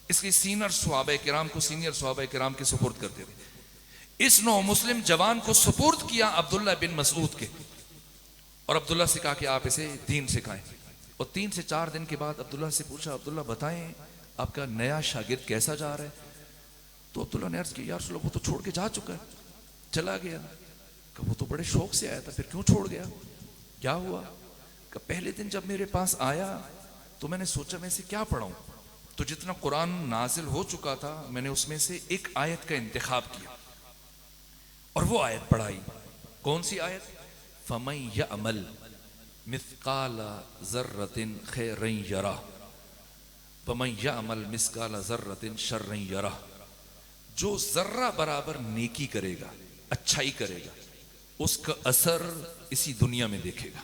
इसलिए सीनियर सहाबा किराम को सीनियर सहाबा किराम के सुपुर्द करते थे। इस नौ मुस्लिम जवान को सुपुर्द किया अब्दुल्ला बिन मसूद के, और अब्दुल्ला से कहा कि आप इसे दीन सिखाएं। और 3 से 4 दिन के बाद अब्दुल्ला से पूछा, अब्दुल्ला बताएं आपका नया शागिर्द कैसा जा रहा है? तो अब्दुल्ला ने अर्ज किया, यार वो तो छोड़ के जा चुका है, चला गया। कहा वो तो बड़े शौक से आया था, फिर क्यों छोड़ गया? क्या हुआ? कहा पहले दिन जब मेरे पास आया तो मैंने सोचा मैं इसे क्या पढ़ाऊं, तो जितना कुरान नाजिल हो चुका था मैंने उसमें से एक आयत का इंतखाब किया और वो आयत पढ़ाई। कौन सी आयत? फमन यअमल मिस्काला ज़र्रतिन खैरन यरा वमन यअमल मिस्काला ज़र्रतिन शर्रन यरा। जो जर्रा बराबर नेकी करेगा, अच्छाई करेगा, उसका असर इसी दुनिया में देखेगा,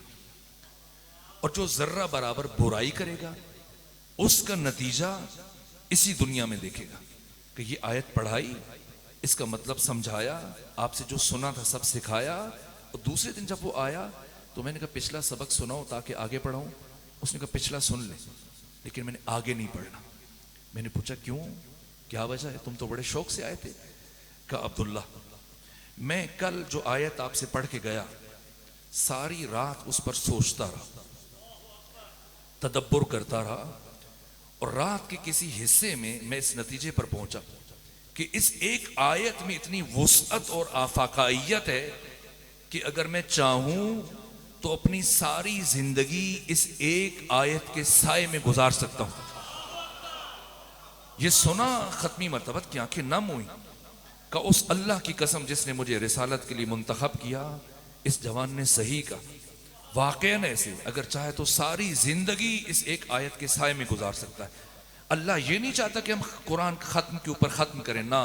और जो जर्रा बराबर बुराई करेगा उसका नतीजा इसी दुनिया में देखेगा। कि ये आयत पढ़ाई, इसका मतलब समझाया, आपसे जो सुना था सब सिखाया, और दूसरे दिन जब वो आया तो मैंने कहा पिछला सबक सुनाओ ताकि आगे पढ़ाऊं। उसने कहा पिछला सुन ले, लेकिन मैंने आगे नहीं पढ़ना। मैंने पूछा क्यों, क्या वजह है? तुम तो बड़े शौक से आए थे। कहा अब्दुल्ला मैं कल जो आयत आपसे पढ़ के गया सारी रात उस पर सोचता रहा, तदब्बुर करता रहा, और रात के किसी हिस्से में मैं इस नतीजे पर पहुंचा कि इस एक आयत में इतनी वुसअत और आफाकायत है कि अगर मैं चाहूं तो अपनी सारी जिंदगी इस एक आयत के साए में गुजार सकता हूं। ये सुना खत्मी मर्तबत की आंखें नम हुई। का उस अल्लाह की कसम जिसने मुझे रिसालत के लिए मुंतखब किया, इस जवान ने सही का वाकईन ऐसे अगर चाहे तो सारी जिंदगी इस एक आयत के साए में गुजार सकता है। अल्लाह ये नहीं चाहता कि हम कुरान खत्म के ऊपर खत्म करें, ना,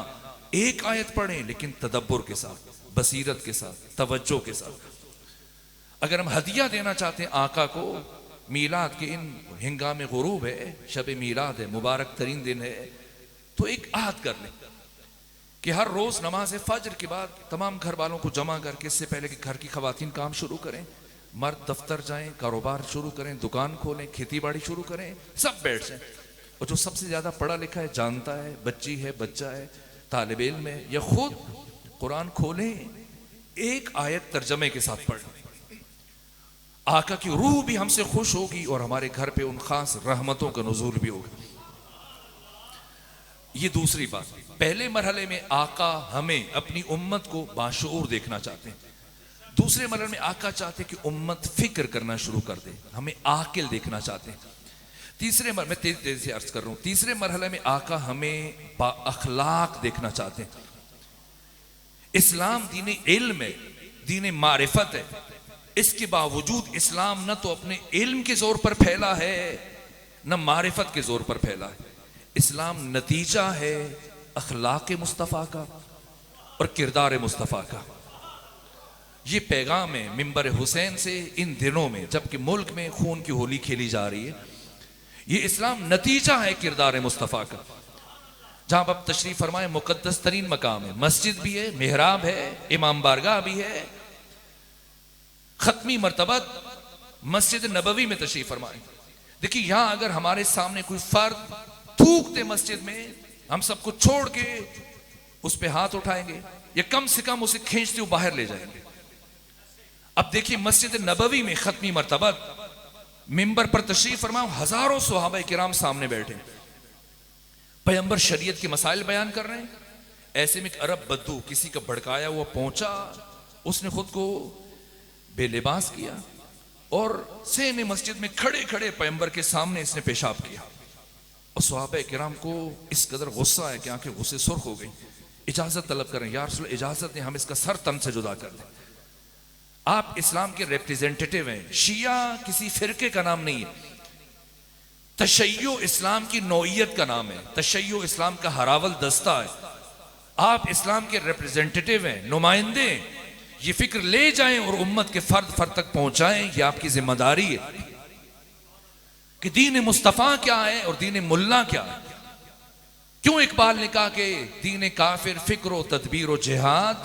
एक आयत पढ़ें लेकिन तदब्बुर के साथ, बसीरत के साथ, तवज्जो के साथ। अगर हम हदिया देना चाहते हैं आका को, मीलाद के इन हिंगामे गुरूब है, शब मीलाद है, मुबारक तरीन दिन है, तो एक आहद कर लें कि हर रोज नमाज फजर के बाद तमाम घर वालों को जमा करके, इससे पहले कि घर की खवातीन काम शुरू करें, मर्द दफ्तर जाएं, कारोबार शुरू करें, दुकान खोलें, खेती बाड़ी शुरू करें, सब बैठ जाएं। और जो सबसे ज्यादा पढ़ा लिखा है, जानता है, बच्ची है, बच्चा है, तालिब इल्म है, या खुद कुरान खोलें, एक आयत तर्जमे के साथ पढ़, आका की रूह भी हमसे खुश होगी और हमारे घर पे उन खास रहमतों का नुज़ूल भी होगा। ये दूसरी बात। पहले मरहले में आका हमें अपनी उम्मत को बाशऊर देखना चाहते हैं। दूसरे मरहले में आका चाहते कि उम्मत फिक्र करना शुरू कर दे, हमें आकिल देखना चाहते हैं। तीसरे मरहले में तेजी से अर्ज कर रहा हूं, तीसरे मरहले में आका हमें बाअखलाक देखना चाहते हैं। इस्लाम दीन इल्म है, दीन मारिफत है, इसके बावजूद इस्लाम न तो अपने इल्म के जोर पर फैला है न मारिफत के जोर पर फैला है। इस्लाम नतीजा है अखलाक मुस्तफ़ा का और किरदार मुस्तफ़ा का। ये पैगाम है मिंबर हुसैन से इन दिनों में, जबकि मुल्क में खून की होली खेली जा रही है। ये इस्लाम नतीजा है किरदार मुस्तफ़ा का। जहां आप तशरीफ फरमाए मुकद्दस तरीन मकाम है, मस्जिद भी है, मेहराब है, इमाम बारगाह भी है। खत्मी मर्तबत मस्जिद नबवी में तशरीफ फरमाए। देखिए यहां अगर हमारे सामने कोई फर्द थूकते मस्जिद में, हम सबको छोड़ के उस पे हाथ उठाएंगे या कम से कम उसे खींचते हुए बाहर ले जाएंगे। अब देखिए मस्जिद नबवी में खत्मी मर्तबत मिंबर पर तशरीफ फरमाओ, हजारों सहाबा किराम सामने बैठे, पैगंबर शरीयत के मसाइल बयान कर रहे हैं। ऐसे में एक अरब बद्दू किसी का भड़काया हुआ पहुंचा, उसने खुद को बेलिबास किया और सेने मस्जिद में खड़े खड़े पैगंबर के सामने इसने पेशाब किया। और सहाबा किराम को इस कदर गुस्सा है कि आंखें गुस्से सुर्ख हो गई। इजाजत तलब करें, या रसूल इजाजत दें, हम इसका सर तन से जुदा कर दें। आप इस्लाम के रिप्रेजेंटेटिव हैं। शिया किसी फिरके का नाम नहीं है, तशय्यो इस्लाम की नौइयत का नाम है। तशय्यो इस्लाम का हरावल दस्ता है। आप इस्लाम के रिप्रेजेंटेटिव हैं, नुमाइंदे। ये फिक्र ले जाएं और उम्मत के फर्द फर्द तक पहुंचाएं। ये आपकी जिम्मेदारी है कि दीन मुस्तफा क्या है और दीन मुल्ला क्या है। क्यों इकबाल ने कहा कि दीन काफिर फिक्र तदबीर और जिहाद,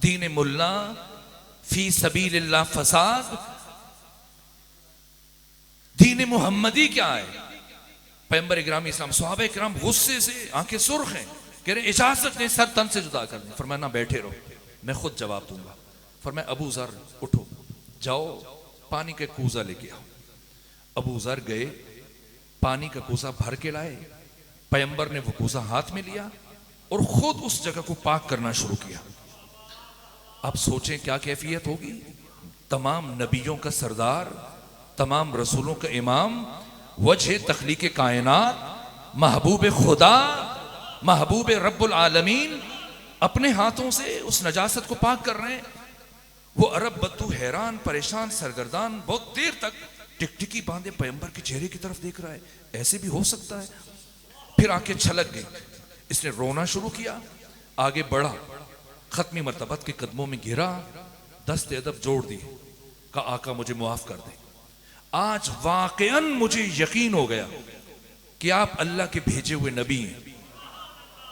दीन मुल्ला फी सबीलिल्लाह फसाद। दीन मुहम्मदी क्या है? पैगंबर गिरामी इस्लाम, सहाबा किराम गुस्से से आंखें सुर्ख हैं, कह रहे इजाजत दें, सर तन से जुदा कर दें। फरमाया ना, बैठे रहो, मैं खुद जवाब दूंगा। फरमाया अबू जर उठो, जाओ पानी का कूजा लेके आओ। अबू जर गए, पानी का कूजा भर के लाए। पैगंबर ने वो कूजा हाथ में लिया और खुद उस जगह को पाक करना शुरू किया। अब सोचें क्या कैफियत होगी। तमाम नबियों का सरदार, तमाम रसूलों का इमाम, वजह तख्लीक कायनात, महबूब खुदा, महबूब रब्बुल आलमीन अपने हाथों से उस नजासत को पाक कर रहे हैं। वो अरब बद्दू हैरान, परेशान, सरगर्दान, बहुत देर तक टिकटिकी बांधे पैगंबर के चेहरे की तरफ देख रहा है। ऐसे भी हो सकता है? फिर आंखें छलक गई, इसने रोना शुरू किया, आगे बढ़ा, खत्मी मर्तबत के कदमों में गिरा, दस्ते अदब जोड़ दी, कहा आका मुझे मुआफ कर दे। आज वाकईन मुझे यकीन हो गया कि आप अल्लाह के भेजे हुए नबी हैं,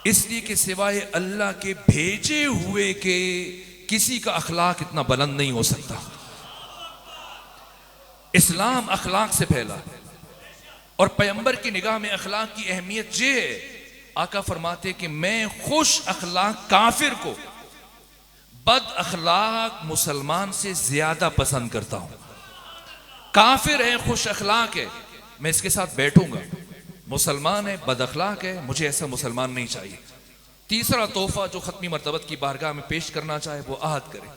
इसलिए कि सिवाय अल्लाह के भेजे हुए के किसी का अखलाक इतना बुलंद नहीं हो सकता। इस्लाम अखलाक से फैला और पैगंबर की निगाह में अखलाक की अहमियत ये है। आका फरमाते कि मैं खुश अखलाक काफिर को बद अखलाक मुसलमान से ज्यादा पसंद करता हूं। काफिर है, खुश अखलाक है, मैं इसके साथ बैठूंगा। मुसलमान है, बद अखलाक है, मुझे ऐसा मुसलमान नहीं चाहिए। तीसरा तोहफा जो खत्मी मर्तबत की बारगाह में पेश करना चाहे वो आहद करे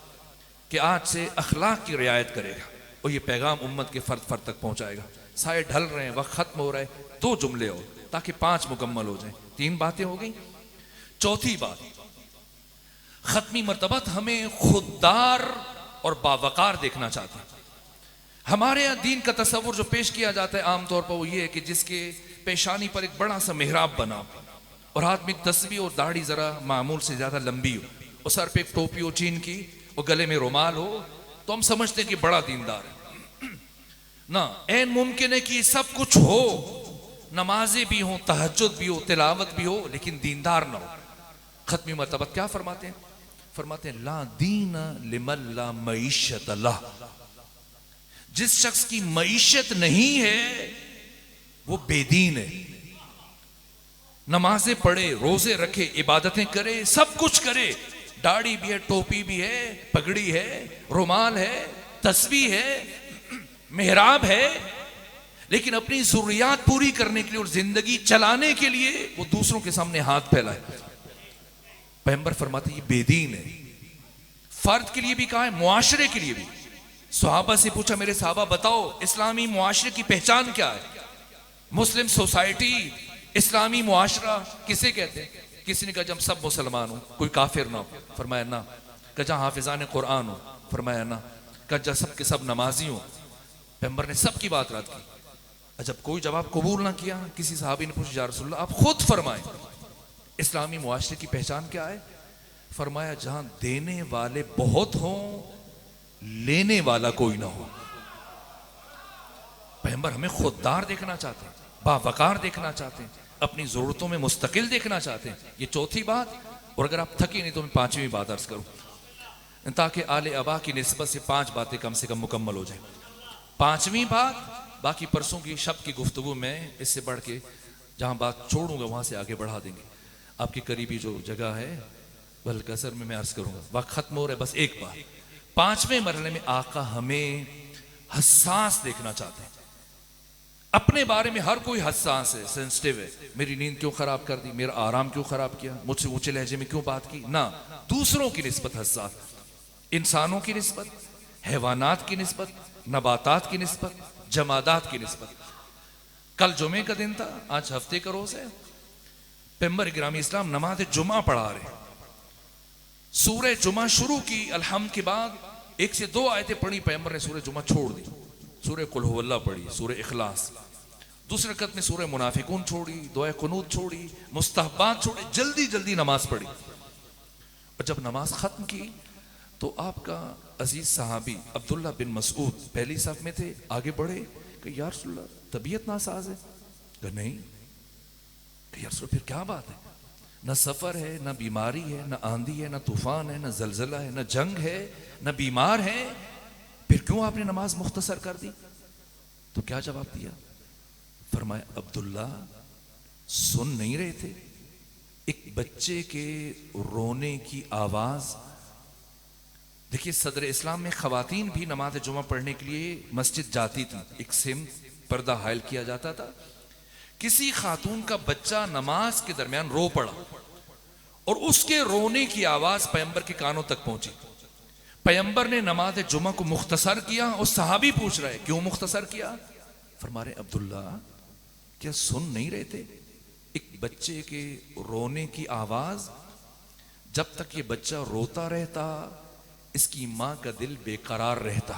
कि आज से अखलाक की रियायत करेगा और ये पैगाम उम्मत के फर्द फर्द तक पहुंचाएगा। साए ढल रहे हैं, वक्त खत्म हो रहा है, 2 जुमले हो ताकि 5 मुकम्मल हो जाए। 3 बातें हो गई। चौथी बात, खत्मी मर्तबत हमें खुददार और बावकार देखना चाहते हैं। हमारे यहाँ दीन का तस्वुर जो पेश किया जाता है आमतौर पर वो ये है कि जिसके पेशानी पर एक बड़ा सा मेहराब बना और हाथ में तस्बीह और दाढ़ी जरा मामूल से ज्यादा लंबी हो और सर पे एक टोपी हो चीन की और गले में रुमाल हो, तो हम समझते हैं कि बड़ा दीनदार है ना। ऐन मुमकिन है कि सब कुछ हो, नमाजें भी हो, तहज्जुद भी हो, तिलावत भी हो, लेकिन दीनदार ना हो। खत्मी मर्तबत क्या फरमाते हैं? फरमाते हैं ला दीन लिमन ला मईशत अल्लाह। जिस शख्स की मईशत नहीं है वो बेदीन है। नमाजें पढ़े, रोजे रखे, इबादतें करे, सब कुछ करे, दाढ़ी भी है, टोपी भी है, पगड़ी है, रुमाल है, तस्बीह है, मेहराब है, लेकिन अपनी जरूरियात पूरी करने के लिए और जिंदगी चलाने के लिए वो दूसरों के सामने हाथ फैलाए। पैगंबर फरमाते ये बेदीन है। फर्द के लिए भी कहा है, मुआशरे के लिए भी। सहाबा से पूछा, मेरे सहाबा बताओ इस्लामी मुआशरे की पहचान क्या है? मुस्लिम सोसाइटी, इस्लामी मुआशरा किसे कहते हैं? किसी ने कहा जब सब मुसलमान हो, कोई काफिर ना हो। फरमाया ना। कहा जहां हाफिजान कुरान हो। फरमाया ना। कहा जब सब के सब नमाजी हो। पैगंबर ने सबकी बात रद्द की। जब कोई जवाब कबूल ना किया, किसी सहाबी ने पूछा, या रसूलल्लाह आप खुद फरमाएं इस्लामी मुआशरे की पहचान क्या है? फरमाया जहां देने वाले बहुत हों, लेने वाला कोई ना हो। पैगंबर हमें खुददार देखना चाहते हैं, बावकार देखना चाहते हैं, अपनी जरूरतों में मुस्तकिल देखना चाहते हैं। ये चौथी बात। और अगर आप थकी नहीं तो मैं 5वीं बात अर्ज करूं ताकि आले अबा की निस्बत से 5 बातें कम से कम मुकम्मल हो जाए। 5वीं बात, बाकी परसों की शब्द की गुफ्तगू में इससे बढ़ के जहां बात छोड़ूंगा वहां से आगे बढ़ा देंगे। आपकी करीबी जो जगह है बलकसर में मैं अर्ज करूंगा, वक्त खत्म हो रहा है। बस एक बात, 5वें मरहले में आका हमें हसास देखना चाहते हैं अपने बारे में हर कोई हसास है, सेंसिटिव है। मेरी नींद क्यों खराब कर दी, मेरा आराम क्यों खराब किया, मुझसे ऊंचे लहजे में क्यों बात की ना। दूसरों की निस्बत हसास, इंसानों की निस्बत, हैवानात की निस्बत, नबातात की निस्बत, जमादात की निस्बत। कल जुमे का दिन था, आज हफ्ते का रोज है। पैगंबर गिरामी इस्लाम नमाज जुमा पढ़ा रहे, सूरह जुमा शुरू की, अल्हम्द के बाद 1 से 2 आयतें पढ़ी, पैगंबर ने सूरह जुमा छोड़ दी, सूरह कुल हुवल्लाह पढ़ी, सूरह इखलास। दूसरे रकअत में सूरह मुनाफिकून छोड़ी, दुआ कुनूत छोड़ी, मुस्तहबात छोड़ी, जल्दी जल्दी नमाज पढ़ी। और जब नमाज खत्म की तो आपका अजीज सहाबी अब्दुल्ला बिन मसूद पहली सफ में थे, आगे बढ़े कि या रसूलल्लाह तबीयत नासाज है। कहा नहीं। कि या रसूलल्लाह फिर क्या बात है, न सफर है, न बीमारी है, न आंधी है, न तूफान है, न जलजला है, न जंग है, न बीमार है, फिर क्यों आपने नमाज मुख्तसर कर दी। तो क्या जवाब दिया, फरमाया अब्दुल्ला सुन नहीं रहे थे एक बच्चे के रोने की आवाज। देखिए सदर इस्लाम में खवातीन भी नमाज जुमा पढ़ने के लिए मस्जिद जाती थी, एक सिम पर्दा हायल किया जाता था। किसी खातून का बच्चा नमाज के दरमियान रो पड़ा और उसके रोने की आवाज पैगंबर के कानों तक पहुंची। पैगंबर ने नमाज जुमा को मुख्तसर किया और सहाबी पूछ रहे क्यों मुख्तसर किया। फरमा रहे अब्दुल्ला क्या सुन नहीं रहे थे एक बच्चे के रोने की आवाज। जब तक ये बच्चा रोता रहता इसकी मां का दिल बेकरार रहता,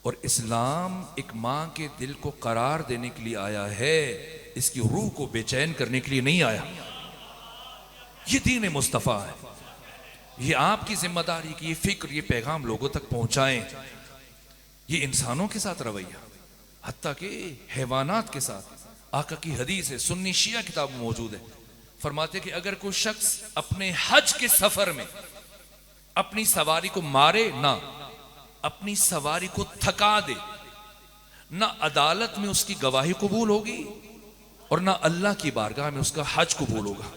और इस्लाम एक मां के दिल को करार देने के लिए आया है, इसकी रूह को बेचैन करने के लिए नहीं आया। ये दीन मुस्तफा है, ये आपकी जिम्मेदारी की ये फिक्र, ये पैगाम लोगों तक पहुंचाएं। ये इंसानों के साथ रवैया, हत्ता के हैवानात के साथ। आका की हदीस है, सुन्नी शिया किताब में मौजूद है, फरमाते कि अगर कोई शख्स अपने हज के सफर में अपनी सवारी को मारे ना, अपनी सवारी को थका दे, ना अदालत में उसकी गवाही कबूल होगी और ना अल्लाह की बारगाह में उसका हज कबूल होगा।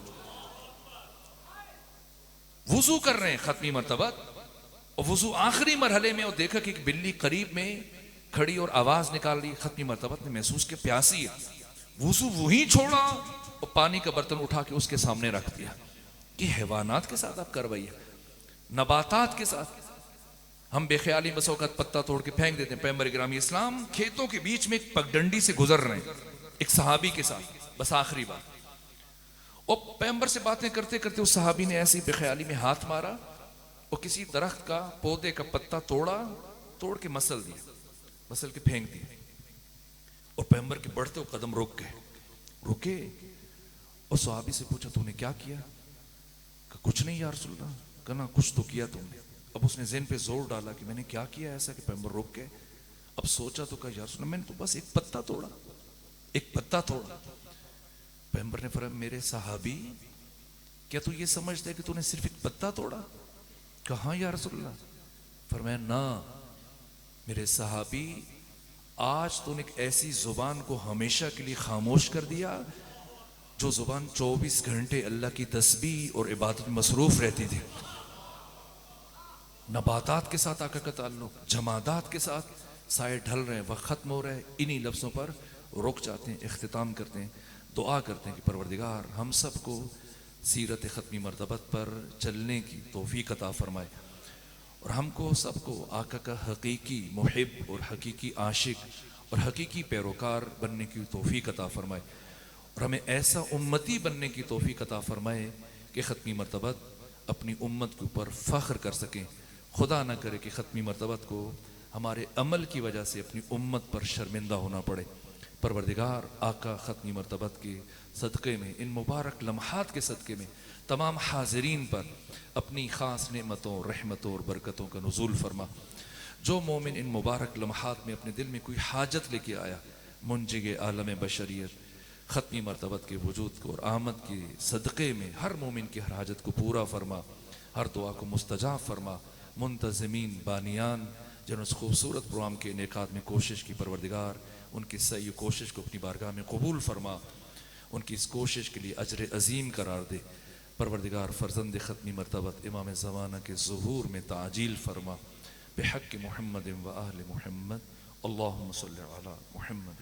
वुजू कर रहे हैं खत्मी मर्तबत, और वुजू आखिरी मरहले में, और देखा कि एक बिल्ली करीब में खड़ी और आवाज निकाल रही। खत्मी मर्तबत ने महसूस किया प्यासी है, वुजू वहीं छोड़ा और पानी का बर्तन उठा के उसके सामने रख दिया। कि हैवानात के साथ आप करवाइए, नबातात के साथ। हम बेख्याली बस औकत पत्ता तोड़ के फेंक देते हैं। पैगंबर गिरामी इस्लाम खेतों के बीच में एक पगडंडी से गुजर रहे हैं एक सहाबी के साथ, बस आखिरी बात, और पैगंबर से बातें करते करते उस सहाबी ने ऐसी बेख्याली में हाथ मारा और किसी दरख्त का पौधे का पत्ता तोड़ा, तोड़ के मसल दिया, मसल के फेंक दिया। और पैगंबर के बढ़ते हुए कदम रुके और सहाबी से पूछा तूने क्या किया। कुछ नहीं यार रसूलल्लाह। कहना कुछ तो किया तुमने। अब उसने ज़हन पे जोर डाला कि मैंने क्या किया ऐसा कि पैगंबर रुक गए। अब सोचा तो कहा यार रसूलल्लाह मैंने तो बस एक पत्ता तोड़ा, एक पत्ता तोड़ा। पैगंबर ने फरमाया मेरे सहाबी क्या तू ये समझता है कि तूने सिर्फ एक पत्ता तोड़ा। कहा या रसूलल्लाह। फरमाया ना मेरे सहाबी, आज तूने एक ऐसी जुबान को हमेशा के लिए खामोश कर दिया जो जुबान 24 घंटे अल्लाह की तस्बीह और इबादत में मसरूफ रहती थी। नबातात के साथ आका का ताल्लुक, जमादात के साथ साए ढल रहे हैं, वक्त खत्म हो रहा है। इन्हीं लफ्ज़ों पर रुक जाते हैं, इख्तिताम करते हैं, दुआ करते हैं कि परवरदिगार हम सबको सीरत ख़त्मी मरतबत पर चलने की तौफीक अता फरमाए और हमको सबको आका का हकीकी मुहिब और हकीकी आशिक और हकीकी पैरोकार बनने की तौफीक अता फरमाए और हमें ऐसा उम्मती बनने की तौफीक अता फरमाए कि ख़त्मी मरतबत अपनी उम्मत के ऊपर फ़ख्र कर सकें। खुदा ना करे कि ख़त्मी मरतबत को हमारे अमल की वजह से अपनी उम्मत पर शर्मिंदा होना पड़े। परवरदिगार आका ख़त्मी मरतबत के सदक़े में, इन मुबारक लम्हात के सदक़े में तमाम हाज़रीन पर अपनी ख़ास नेमतों, रहमतों और बरकतों का नुज़ूल फरमा। जो मोमिन इन मुबारक लम्हात में अपने दिल में कोई हाजत लेके आया, मुंजिगे आलम बशरियत ख़त्मी मरतबत के वजूद को और आमद के सदक़े में हर मोमिन की हर हाजत को पूरा फरमा, हर दुआ को मुस्तजाब फरमा। मुंतज़मीन बानियान जिन्होंने उस खूबसूरत प्रोग्राम के इनेकाद में कोशिश की, परवरदिगार उनकी सही कोशिश को अपनी बारगाह में कबूल फरमा, उनकी इस कोशिश के लिए अजर अजीम करार दे। परवरदिगार फ़र्ज़ंद ख़त्मी मरतबत इमाम ज़माना के ज़ुहूर में ताजील फरमा। बेहक़्क़ि मुहम्मद व आले मुहम्मद। अल्लाहुम्मा सल्लि अला मुहम्मद।